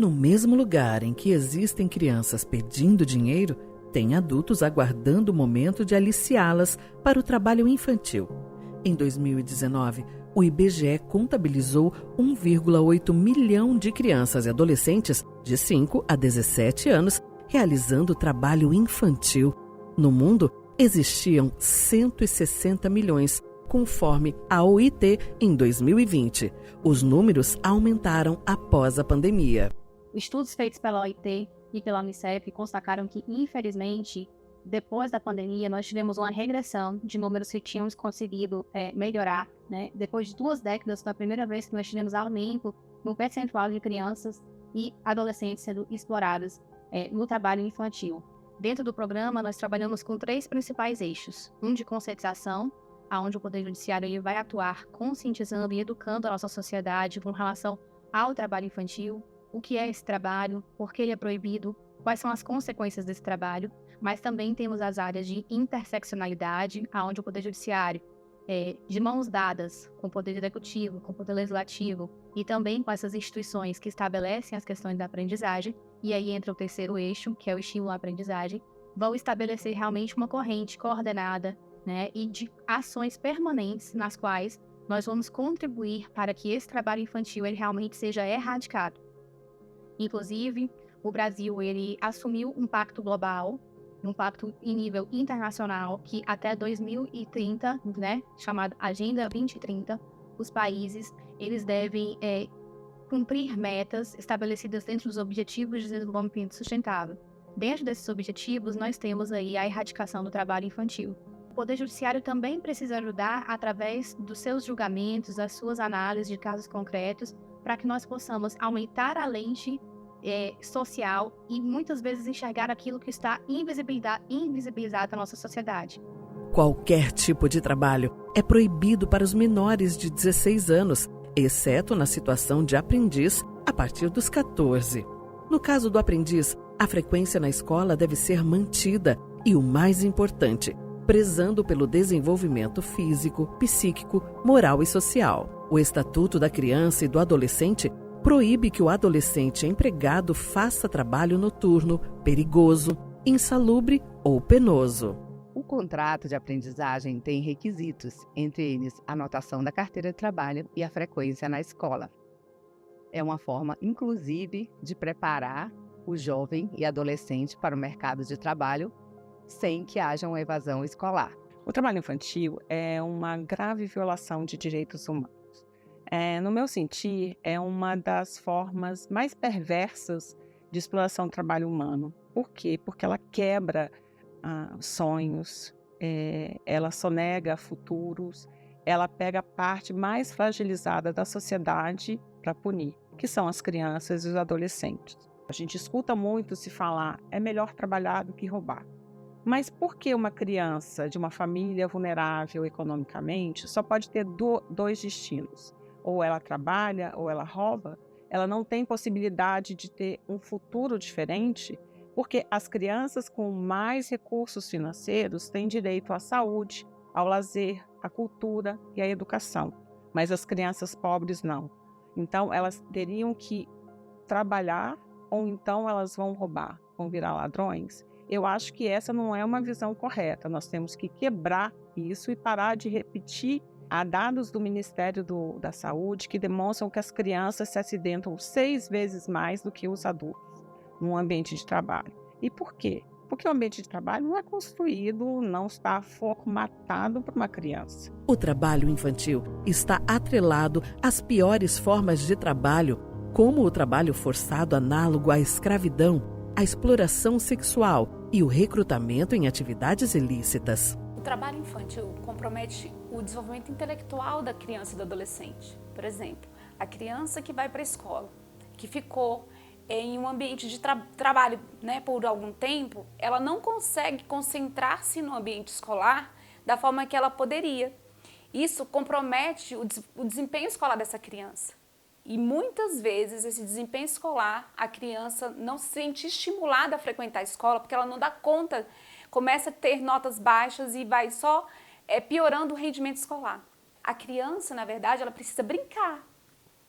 No mesmo lugar em que existem crianças pedindo dinheiro, tem adultos aguardando o momento de aliciá-las para o trabalho infantil. Em 2019, o IBGE contabilizou 1,8 milhão de crianças e adolescentes de 5 a 17 anos realizando trabalho infantil. No mundo, existiam 160 milhões, conforme a OIT em 2020. Os números aumentaram após a pandemia. Estudos feitos pela OIT e pela Unicef constataram que, infelizmente, depois da pandemia, nós tivemos uma regressão de números que tínhamos conseguido melhorar, né? Depois de 2 décadas, foi a primeira vez que nós tivemos aumento no percentual de crianças e adolescentes sendo exploradas no trabalho infantil. Dentro do programa, nós trabalhamos com 3 principais eixos. Um de conscientização, onde o Poder Judiciário ele vai atuar conscientizando e educando a nossa sociedade com relação ao trabalho infantil, o que é esse trabalho, por que ele é proibido, quais são as consequências desse trabalho, mas também temos as áreas de interseccionalidade, onde o Poder Judiciário, de mãos dadas com o Poder Executivo, com o Poder Legislativo e também com essas instituições que estabelecem as questões da aprendizagem, e aí entra o terceiro eixo, que é o estímulo à aprendizagem, vão estabelecer realmente uma corrente coordenada, né, e de ações permanentes nas quais nós vamos contribuir para que esse trabalho infantil ele realmente seja erradicado. Inclusive, o Brasil ele assumiu um pacto global, um pacto em nível internacional, que até 2030, né, chamado Agenda 2030, os países eles devem cumprir metas estabelecidas dentro dos Objetivos de Desenvolvimento Sustentável. Dentro desses objetivos, nós temos aí a erradicação do trabalho infantil. O Poder Judiciário também precisa ajudar através dos seus julgamentos, das suas análises de casos concretos, para que nós possamos aumentar a lente social e muitas vezes enxergar aquilo que está invisibilizado na nossa sociedade. Qualquer tipo de trabalho é proibido para os menores de 16 anos, exceto na situação de aprendiz a partir dos 14. No caso do aprendiz, a frequência na escola deve ser mantida e, o mais importante, prezando pelo desenvolvimento físico, psíquico, moral e social. O Estatuto da Criança e do Adolescente proíbe que o adolescente empregado faça trabalho noturno, perigoso, insalubre ou penoso. O contrato de aprendizagem tem requisitos, entre eles a anotação da carteira de trabalho e a frequência na escola. É uma forma, inclusive, de preparar o jovem e adolescente para o mercado de trabalho sem que haja uma evasão escolar. O trabalho infantil é uma grave violação de direitos humanos. No meu sentir, é uma das formas mais perversas de exploração do trabalho humano. Por quê? Porque ela quebra sonhos, ela sonega futuros, ela pega a parte mais fragilizada da sociedade para punir, que são as crianças e os adolescentes. A gente escuta muito se falar, é melhor trabalhar do que roubar. Mas por que uma criança de uma família vulnerável economicamente só pode ter 2 destinos? Ou ela trabalha ou ela rouba? Ela não tem possibilidade de ter um futuro diferente? Porque as crianças com mais recursos financeiros têm direito à saúde, ao lazer, à cultura e à educação. Mas as crianças pobres não. Então elas teriam que trabalhar ou então elas vão roubar, vão virar ladrões. Eu acho que essa não é uma visão correta. Nós temos que quebrar isso e parar de repetir. Há dados do Ministério da Saúde que demonstram que as crianças se acidentam 6 vezes mais do que os adultos no ambiente de trabalho. E por quê? Porque o ambiente de trabalho não é construído, não está formatado para uma criança. O trabalho infantil está atrelado às piores formas de trabalho, como o trabalho forçado análogo à escravidão, a exploração sexual e o recrutamento em atividades ilícitas. O trabalho infantil compromete o desenvolvimento intelectual da criança e do adolescente. Por exemplo, a criança que vai para a escola, que ficou em um ambiente de trabalho, né, por algum tempo, ela não consegue concentrar-se no ambiente escolar da forma que ela poderia. Isso compromete o desempenho escolar dessa criança. E muitas vezes esse desempenho escolar, a criança não se sente estimulada a frequentar a escola porque ela não dá conta, começa a ter notas baixas e vai só piorando o rendimento escolar. A criança, na verdade, ela precisa brincar.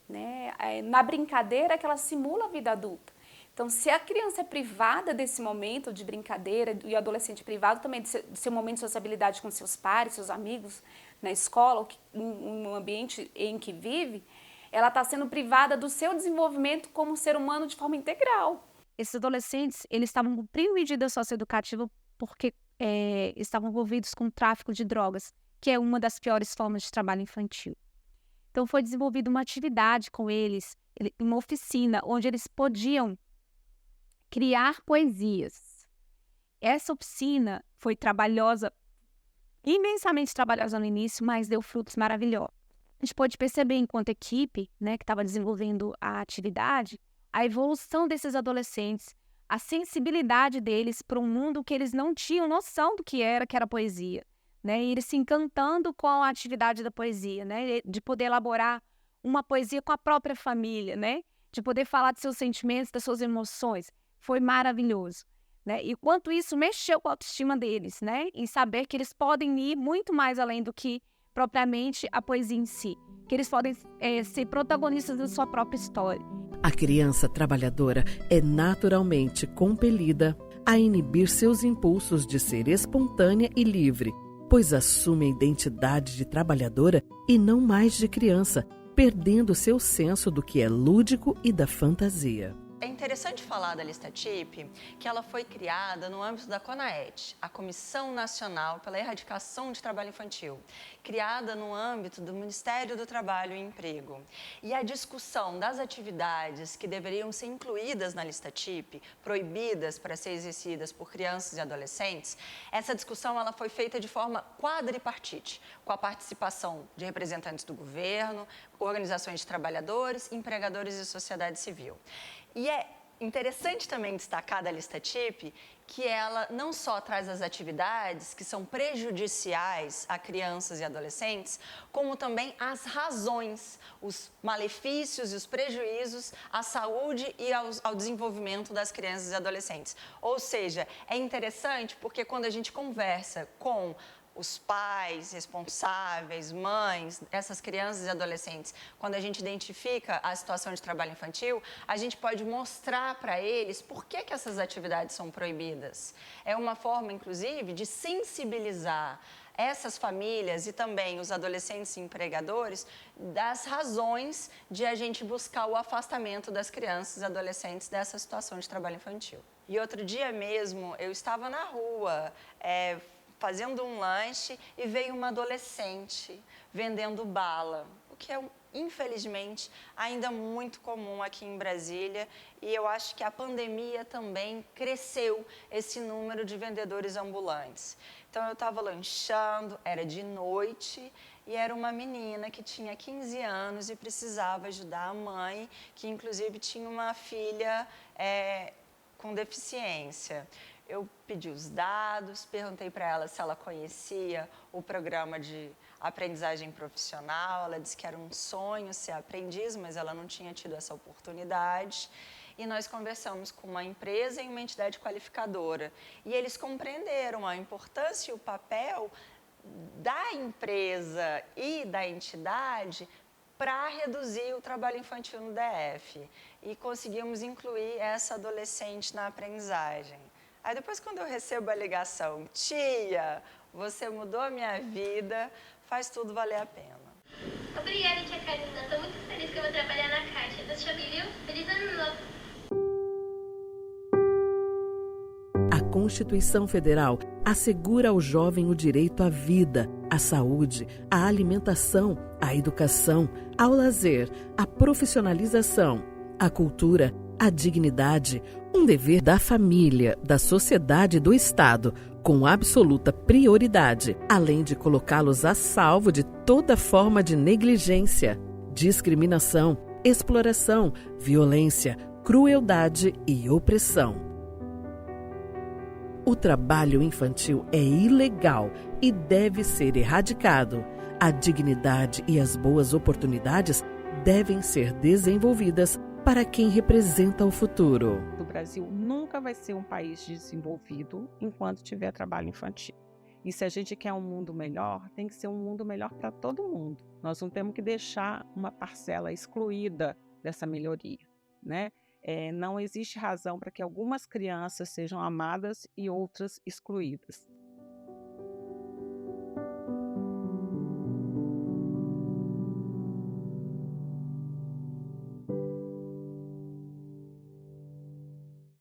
né? Na brincadeira que ela simula a vida adulta. Então, se a criança é privada desse momento de brincadeira, e o adolescente é privado também do seu momento de sociabilidade com seus pares, seus amigos, na escola, no ambiente em que vive, ela está sendo privada do seu desenvolvimento como ser humano de forma integral. Esses adolescentes, eles estavam cumprindo medida socioeducativa porque estavam envolvidos com o tráfico de drogas, que é uma das piores formas de trabalho infantil. Então, foi desenvolvida uma atividade com eles, uma oficina, onde eles podiam criar poesias. Essa oficina foi trabalhosa, imensamente trabalhosa no início, mas deu frutos maravilhosos. A gente pode perceber, enquanto equipe, né, que estava desenvolvendo a atividade, a evolução desses adolescentes, a sensibilidade deles para um mundo que eles não tinham noção do que era poesia, né? E eles se encantando com a atividade da poesia, né? De poder elaborar uma poesia com a própria família, né? De poder falar de seus sentimentos, das suas emoções. Foi maravilhoso, né? E quanto isso mexeu com a autoestima deles, né? Em saber que eles podem ir muito mais além do que propriamente a poesia em si, que eles podem ser protagonistas da sua própria história. A criança trabalhadora é naturalmente compelida a inibir seus impulsos de ser espontânea e livre, pois assume a identidade de trabalhadora e não mais de criança, perdendo seu senso do que é lúdico e da fantasia. É interessante falar da lista TIP, que ela foi criada no âmbito da CONAET, a Comissão Nacional pela Erradicação de Trabalho Infantil, criada no âmbito do Ministério do Trabalho e Emprego. E a discussão das atividades que deveriam ser incluídas na lista TIP, proibidas para ser exercidas por crianças e adolescentes, essa discussão ela foi feita de forma quadripartite, com a participação de representantes do governo, organizações de trabalhadores, empregadores e sociedade civil. E é interessante também destacar da lista TIP que ela não só traz as atividades que são prejudiciais a crianças e adolescentes, como também as razões, os malefícios e os prejuízos à saúde e ao desenvolvimento das crianças e adolescentes. Ou seja, é interessante porque quando a gente conversa com os pais responsáveis, mães, essas crianças e adolescentes, quando a gente identifica a situação de trabalho infantil, a gente pode mostrar para eles por que essas atividades são proibidas. É uma forma, inclusive, de sensibilizar essas famílias e também os adolescentes e empregadores das razões de a gente buscar o afastamento das crianças e adolescentes dessa situação de trabalho infantil. E outro dia mesmo, eu estava na rua, fazendo um lanche e veio uma adolescente vendendo bala, o que é, infelizmente, ainda muito comum aqui em Brasília, e eu acho que a pandemia também cresceu esse número de vendedores ambulantes. Então, eu estava lanchando, era de noite, e era uma menina que tinha 15 anos e precisava ajudar a mãe, que inclusive tinha uma filha com deficiência. Eu pedi os dados, perguntei para ela se ela conhecia o programa de aprendizagem profissional. Ela disse que era um sonho ser aprendiz, mas ela não tinha tido essa oportunidade. E nós conversamos com uma empresa e uma entidade qualificadora. E eles compreenderam a importância e o papel da empresa e da entidade para reduzir o trabalho infantil no DF. E conseguimos incluir essa adolescente na aprendizagem. Aí depois, quando eu recebo a ligação, tia, você mudou a minha vida, faz tudo valer a pena. Obrigada, tia Karina. Estou muito feliz que eu vou trabalhar na Caixa. Deus te abençoe, viu? Feliz ano novo. A Constituição Federal assegura ao jovem o direito à vida, à saúde, à alimentação, à educação, ao lazer, à profissionalização, à cultura, à dignidade, um dever da família, da sociedade e do Estado, com absoluta prioridade, além de colocá-los a salvo de toda forma de negligência, discriminação, exploração, violência, crueldade e opressão. O trabalho infantil é ilegal e deve ser erradicado. A dignidade e as boas oportunidades devem ser desenvolvidas para quem representa o futuro. O Brasil nunca vai ser um país desenvolvido enquanto tiver trabalho infantil. E se a gente quer um mundo melhor, tem que ser um mundo melhor para todo mundo. Nós não temos que deixar uma parcela excluída dessa melhoria, né? Não existe razão para que algumas crianças sejam amadas e outras excluídas.